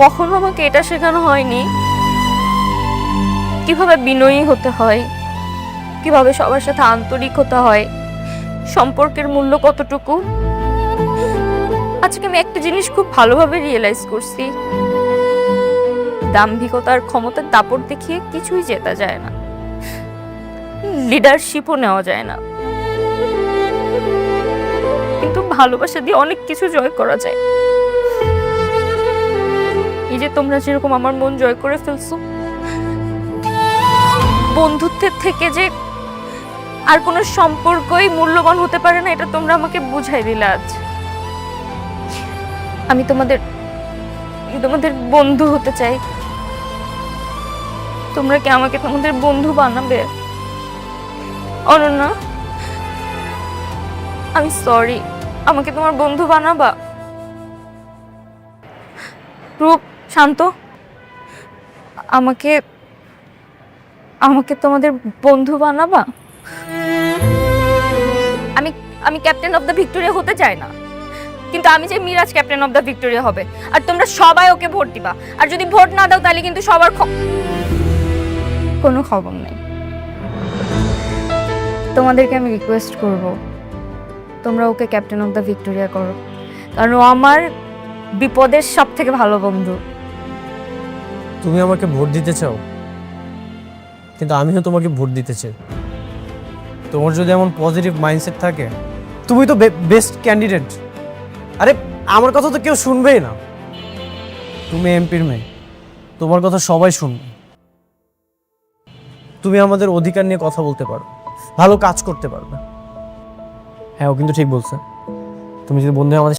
কখনো আমাকে এটা শেখানো হয়নি কিভাবে বিনয়ী হতে হয়, কিভাবে সবার সাথে আন্তরিক হতে হয়, সম্পর্কের মূল্য কতটুকু। আজকে আমি একটা জিনিস খুব ভালোভাবে রিয়েলাইজ করছি, দাম্ভিকতার ক্ষমতার দাপট দেখিয়ে কিছুই জেতা যায় না, লিডারশিপও নেওয়া যায় না, কিন্তু ভালোবাসা দিয়ে অনেক কিছু জয় করা যায়। এই যে তোমরা যেরকম আমার মন জয় করে ফেলছো, বন্ধুত্বের থেকে যে আর কোনো সম্পর্কই মূল্যবান হতে পারে না, এটা তোমরা আমাকে বুঝাই দিলে আজ। আমি তোমাদের বন্ধু হতে চাই। তোমরা কি আমাকে তোমাদের বন্ধু বানাবে? অনন্যা, আমি সরি, আমাকে তোমার বন্ধু বানাবা? রূপ, শান্ত, আমাকে আমাকে তোমাদের বন্ধু বানাবা? আমি আমি ক্যাপ্টেন অফ দ্য ভিক্টোরিয়া হতে চাই না, কিন্তু আমি চাই Miraz captain of the Victoria হবে, আর তোমরা সবাই ওকে ভোট দিবা। আর যদি ভোট না দাও তাহলে কিন্তু সবার কোনো খবর নেই। তোমাদেরকে আমি রিকোয়েস্ট করব, তোমরা ওকে ক্যাপ্টেন অফ দ্য ভিক্টোরিয়া করো, কারণ ও আমার বিপদের সব থেকে ভালো বন্ধু। তুমি আমাকে ভোট দিতে চাও, কিন্তু আমিও তোমাকে ভোট দিতে চাই। তোমার যদি এমন পজিটিভ মাইন্ডসেট থাকে, তুমি তো বেস্ট ক্যান্ডিডেট। আরে আমার কথা তো কেউ শুনবেই না। তুমি এমপির মেয়ে, তোমার কথা সবাই শুনবে। তুমি আমাদের অধিকার নিয়ে কথা বলতে পারো, ভালো কাজ করতে পারবে। হ্যাঁ, ও কিন্তু ঠিক বলছে। তুমি যদি বন্ধু আমাদের